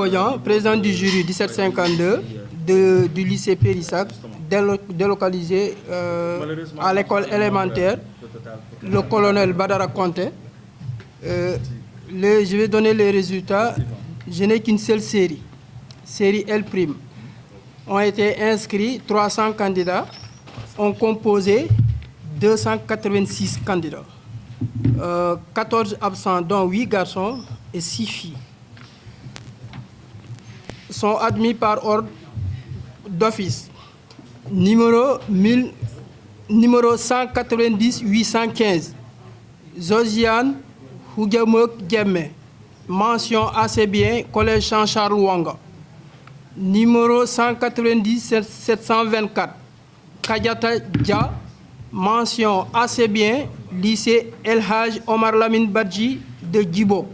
Bodian, président du jury 1752 du lycée Périssac, délocalisé à l'école élémentaire, le colonel Badara Conté. Je vais donner les résultats. Je n'ai qu'une seule série L'. Ont été inscrits 300 candidats, ont composé 286 candidats. 14 absents, dont 8 garçons et 6 filles. Sont admis par ordre d'office. Numéro 190 815. Josiane Hougamok Djemme. Mention assez bien, Collège Jean-Charles Wanga. Numéro 190 724. Kadiata Dia. Mention assez bien, lycée El Hadj Omar Lamine Badji de Djibo.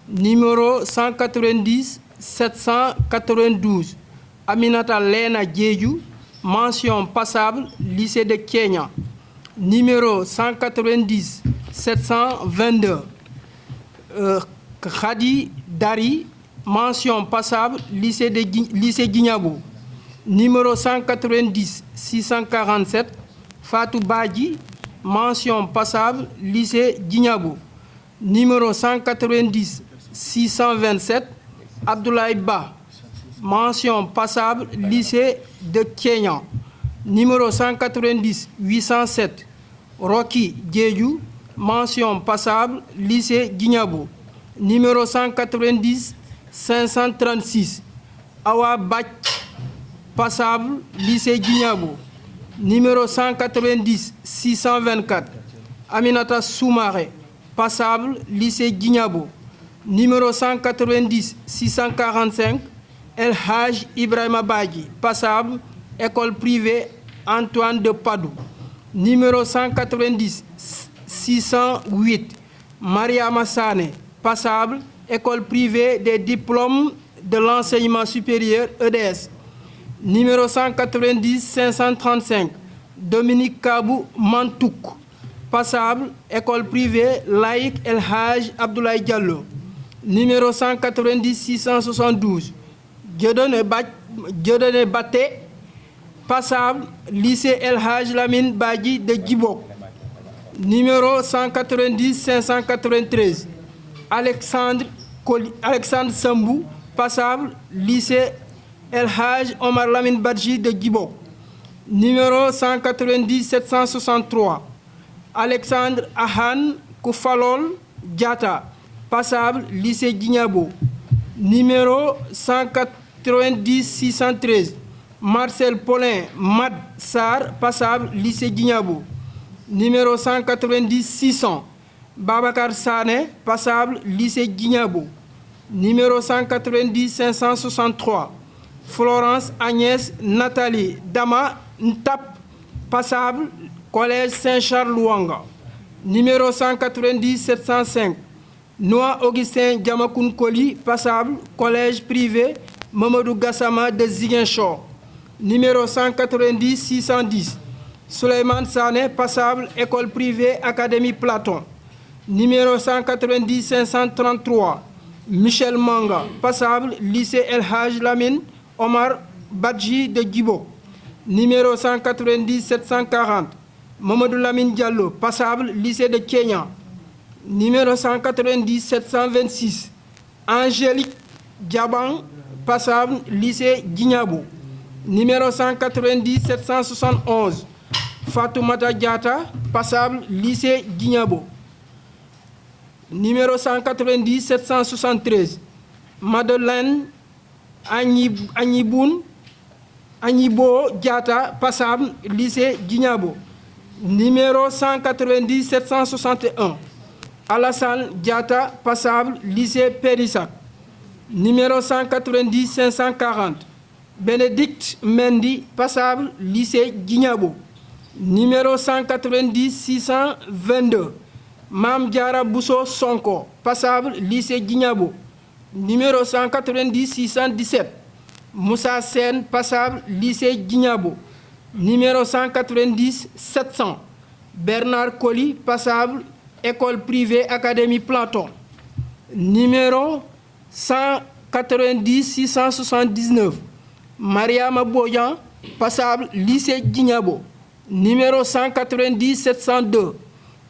Numéro 190 792. Aminata Lena Djedjou. Mention passable, lycée de Kenya. Numéro 190 722. Khadi Dari. Mention passable, lycée Guignabo. Numéro 190 647. Fatou Badji. Mention passable, lycée Guignabo. Numéro 190 627. Abdoulaye Ba. Mention passable, lycée de Kenya. Numéro 190 807. Rocky Djedjou. Mention passable, lycée Guignabo. Numéro 190 536. Awa Bach. Passable, lycée Guignabo. Numéro 190 624. Aminata Soumaré. Passable, lycée Guignabo. Numéro 190 645. El Hadj Ibrahima Badji. Passable, école privée Antoine de Padoue. Numéro 190 608. Maria Massane. Passable, école privée des diplômes de l'enseignement supérieur EDS. Numéro 190 535. Dominique Kabou Mantouk. Passable, école privée laïque El Hadj Abdoulaye Diallo. Numéro 190 672. Dieudonné Baté. Passable, lycée El Hadj Lamine Badji de Djibok. Numéro 190 593. Alexandre Sambou. Passable, lycée El Hadj Omar Lamine Badji de Djibok. Numéro 190 763. Alexandre Ahan Koufalol Diata. Passable, lycée Guignabo. Numéro 190 613. Marcel Paulin Mad Sar. Passable, lycée Guignabo. Numéro 190 600. Babacar Sané. Passable, lycée Guignabo. Numéro 190 563. Florence Agnès Nathalie Dama Ntap. Passable, collège Saint-Charles Luanga. Numéro 190 705. Noah Augustin Diamakoun Koli. Passable, collège privé Mamadou Gassama de Ziguinchor. Numéro 190 610. Souleymane Sané. Passable, école privée Académie Platon. Numéro 190 533. Michel Manga. Passable, lycée El Hadj Lamine Omar Badji de Djibo. Numéro 190 740. Mamadou Lamine Diallo. Passable, lycée de Kenya. Numéro 190 726. Angélique Diaban. Passable, lycée Guignabo. Numéro 190 771. Fatoumata Diata. Passable, lycée Guignabo. Numéro 190 773. Madeleine Agnibo Diata. Passable, lycée Guignabo. Numéro 190 761. Alassane Diata. Passable, lycée Périssac. Numéro 190 540. Bénédicte Mendy. Passable, lycée Guignabo. Numéro 190 622. Mam Diara Bousso Sonko. Passable, lycée Guignabo. Numéro 190 617. Moussa Sen. Passable, lycée Guignabo. Numéro 190 700. Bernard Colli. Passable, école privée Académie Platon. Numéro 190 90 679. Mariama Boyan, passable lycée Djignabo. Numéro 190 702.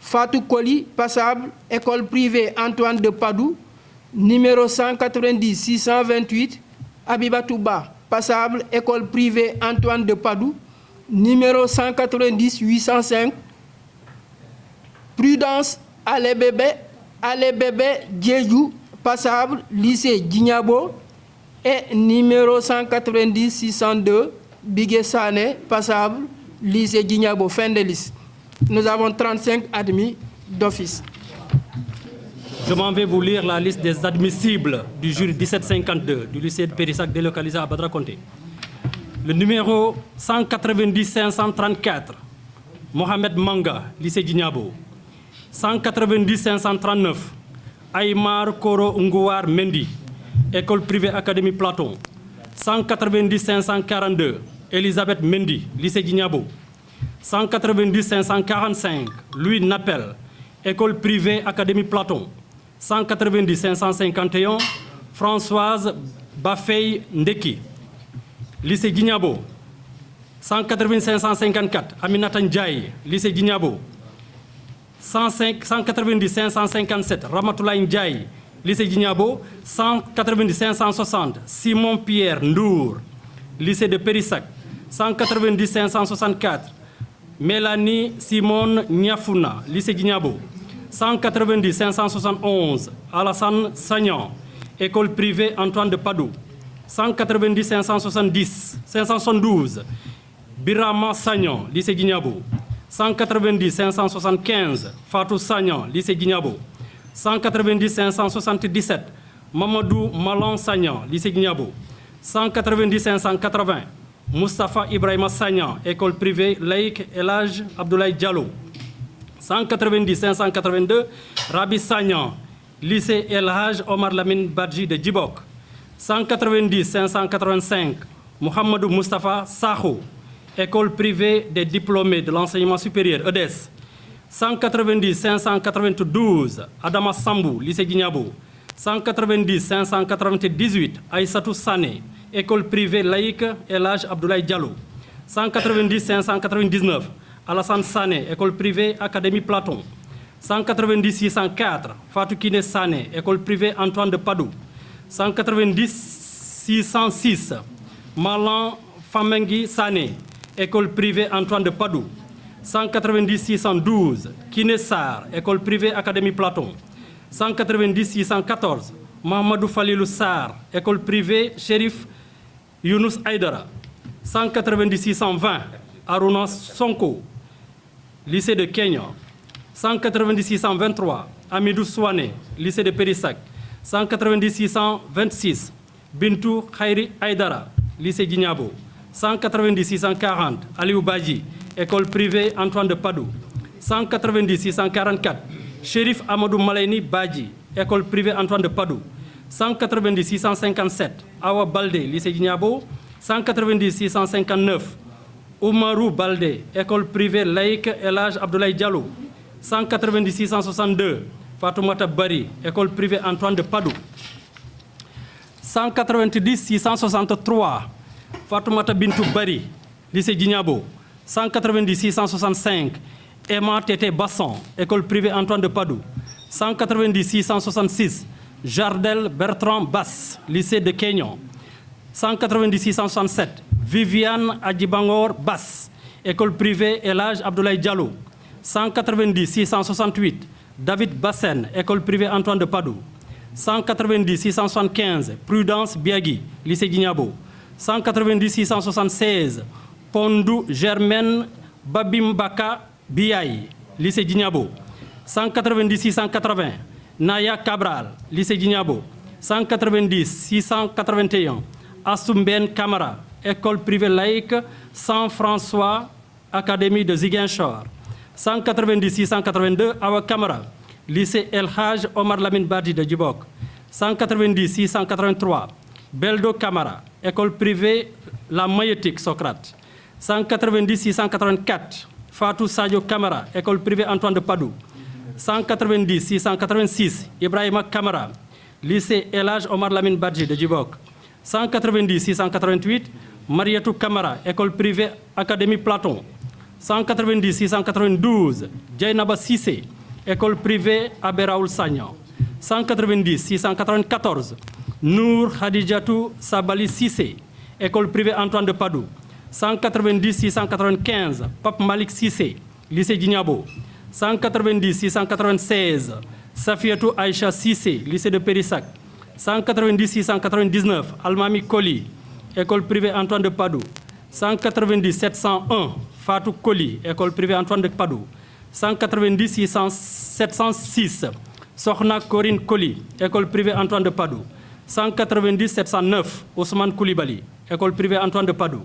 Fatou Koli, passable école privée Antoine de Padoue. Numéro 190 628. Abibatouba, passable école privée Antoine de Padoue. Numéro 190 805. Prudence Alébébé Djejou, passable lycée Djignabo. Et numéro 190 602 Bigué Sané, passable lycée Djignabo. Fin de liste. Nous avons 35 admis d'office. Je m'en vais vous lire la liste des admissibles du jury 1752 du lycée de Périssac délocalisé à Badra Conté. Le numéro 190 534, Mohamed Manga, lycée Djignabo. 190 539, Aymar Koro Ngouar Mendy, école privée Académie Platon. 190 542, Elisabeth Mendy, lycée Djignabo. 190 545, Louis Napel, école privée Académie Platon. 190 551, Françoise Bafei Ndeki, lycée Djignabo. 190 554, Aminata Ndiaye, lycée Djignabo. 190 557, Ramatoulaye Ndiaye, lycée Djignabo. 190 560, Simon Pierre Ndour, lycée de Périssac. 190 564, Mélanie Simone Niafouna, lycée Djignabo. 190 571, Alassane Sagnan, école privée Antoine de Padoue. 190 572, Birama Sagnan, lycée Djignabo. 190 575, Fatou Sagnan, lycée Djignabo. 190 577, Mamadou Malan Sagnan, lycée Djignabo. 190 580, Moustapha Ibrahima Sagnan, école privée laïque Elhadj Abdoulaye Diallo. 190 582, Rabi Sagnan, lycée Elhadj Omar Lamine Badji de Djibok. 190 585, Mohamedou Moustapha Sakho, école privée des diplômés de l'enseignement supérieur, EDES. 190 592, Adama Sambou, lycée Djignabo. 190 598, Aïssatou Sané, école privée laïque Elhadj Abdoulaye Diallo. 190 599, Alassane Sané, école privée Académie Platon. 190 604, Fatou Kiné Sané, école privée Antoine de Padoue. 190 606, Malan Famengi Sané, école privée Antoine de Padoue. 190 612, Kiné Sarr, école privée Académie Platon. 190 614, Mahamadou Falilou Sarr, école privée Chérif Younous Aïdara. 190 620, Aruna Sonko, lycée de Kenya. 190 623, Amidou Souane, lycée de Périssac. 190 626, Bintou Khairi Aïdara, lycée Djignabo. 190 640, Aliou Badji, école privée Antoine de Padoue. 190 644, Chérif Amadou Malaini Badji, école privée Antoine de Padoue. 190 657, Awa Baldé, lycée Djignabo. 190 659, Oumarou Baldé, école privée laïque Elhadj Abdoulaye Diallo. 190 662, Fatoumata Bari, école privée Antoine de Padoue. 190 663, Fatoumata Bintou Bari, lycée Djignabo. 190 665, Emma Tété Basson, école privée Antoine de Padoue. 190 666, Jardel Bertrand Bass, lycée de Kenyon. 190 667, Viviane Adjibangor Bass, école privée Elhadj Abdoulaye Diallo. 190 668, David Bassen, école privée Antoine de Padoue. 190 675, Prudence Biagui, lycée Djignabo. 190 676, Pondou Germaine Babimbaka Biaye, lycée Djignabo. 190 680, Naya Cabral, lycée Djignabo. 190 681, Assoumben Camara, école privée laïque Saint-François, Académie de Ziguinchor. 190 682, Awa Camara, lycée Elhadj Omar Lamine Badji de Djibok. 190 683, Beldo Camara, école privée La Maïotique Socrate. 190 684, Fatou Sadio Camara, école privée Antoine de Padoue. 190 686, Ibrahima Camara, lycée El Hadj Omar Lamine Badji de Djibok. 190 688, Mariatou Kamara, école privée Académie Platon. 190 692, Djainaba Sissé, école privée Aberaoul Sagnan. 190 694, Nour Khadijatou Sabali Sissé, école privée Antoine de Padoue. 190 695, Pape Malik Sissé, lycée Djignabo. 190 696, Safiatou Aïcha Sissé, lycée de Périssac. 190 699, Almami Koli, école privée Antoine de Padoue. 190 701, Fatou Koli, école privée Antoine de Padoue. 190 706, Sokhna Corinne Koli, école privée Antoine de Padoue. 190 709, Ousmane Koulibaly, école privée Antoine de Padoue.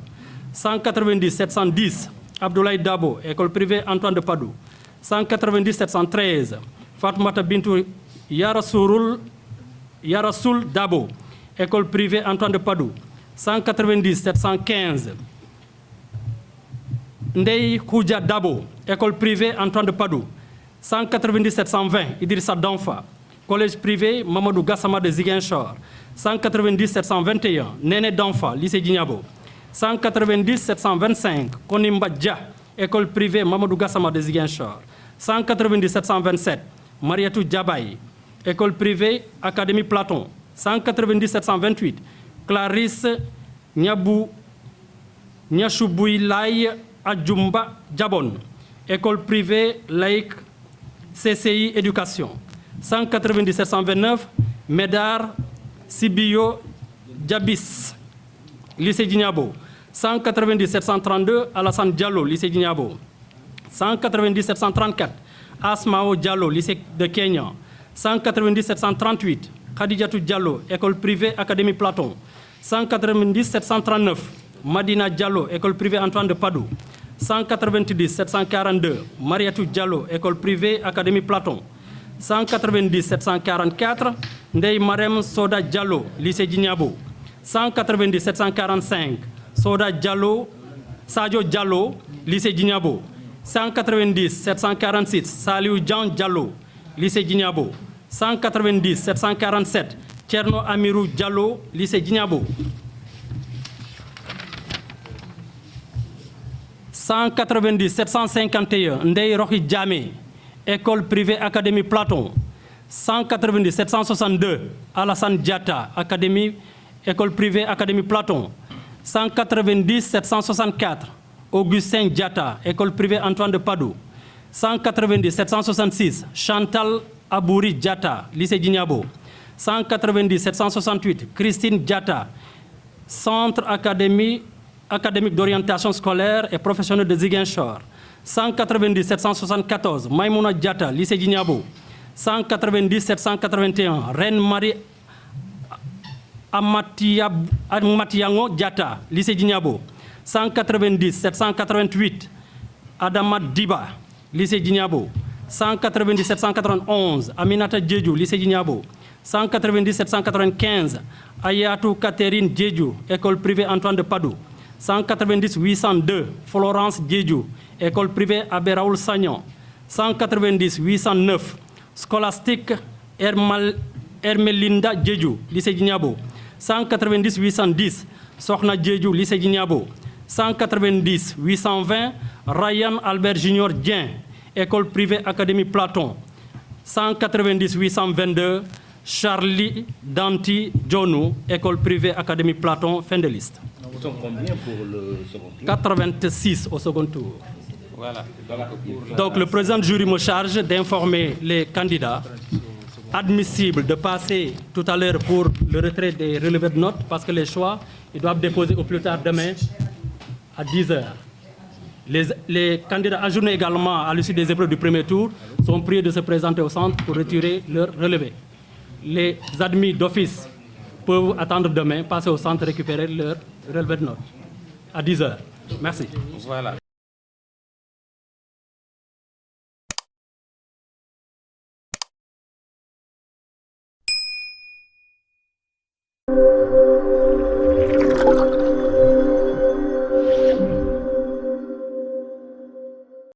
190 710, Abdoulaye Dabo, école privée Antoine de Padoue. 190 713, Fatoumata Bintou Yarasoul Dabo, école privée Antoine de Padoue. 190 715, Ndei Khoudia Dabo, école privée Antoine de Padoue. 190 720, Idrissa Danfa, collège privé Mamadou Gassama de Ziguinchor. 190 721, Néné Danfa, lycée Djignabo. 190 725, Konimba Dia, école privée Mamadou Gassama de Ziguinchor. 190 727, Mariatou Diabaye, école privée Académie Platon. 190 728, Clarisse Nyachouboulaye Adjumba Djabon, école privée laïque CCI Éducation. 190 729, Médar Sibio Djabis, lycée Djignabo. 190 732, Alassane Diallo, lycée Djignabo. 190 734, Asmao Diallo, lycée de Kenya. 190 738, Khadijatou Diallo, école privée Académie Platon. 190 739, Madina Diallo, école privée Antoine de Padoue. 190 742, Mariatou Diallo, école privée Académie Platon. 190 744, Ndei Marem Soda Diallo, lycée Djignabo. 190 745, Soda Diallo, Sadio Diallo, lycée Djignabo. 190 746, Saliou Jean Diallo, lycée Djignabo. 190 747, Tcherno Amirou Diallo, lycée Djignabo. 190 751, Ndei Rohi Djamé, école privée Académie Platon. 190 762, Alassane Diatta, Académie, école privée Académie Platon. 190 764, Augustin Diatta, école privée Antoine de Padoue. 190 766, Chantal Abouri Diatta, lycée Djignabo. 190 768, Christine Diatta, centre académique d'orientation scolaire et professionnelle de Ziguinchor. 190 774, Maïmouna Diatta, lycée Djignabo. 190 781, Reine Marie Amatiango Diatta, lycée Djignabo. 190 788, Adama Diba, lycée Djignabo. 190 791, Aminata Djedjou, lycée Djignabo. 190 795, Ayatou Catherine Djedjou, école privée Antoine de Padoue. 190 802, Florence Djedjou, école privée Aberaoul Sagnan. 190 809, Scholastique Hermelinda Djedjou, lycée Djignabo. 190 810, Sokhna Djedjou, lycée Djignabo. 190 820, Ryan Albert Junior Dien, école privée Académie Platon. 190 822, Charlie Danti Djonou, école privée Académie Platon, fin de liste. Nous sommes combien pour le second tour? 86 au second tour. Voilà. Donc le président du jury me charge d'informer les candidats admissibles de passer tout à l'heure pour le retrait des relevés de notes parce que les choix, ils doivent déposer au plus tard demain à 10h. Les candidats ajournés également à l'issue des épreuves du premier tour sont priés de se présenter au centre pour retirer leur relevé. Les admis d'office peuvent attendre demain, passer au centre, récupérer leur relevé de notes à 10h. Merci. Voilà.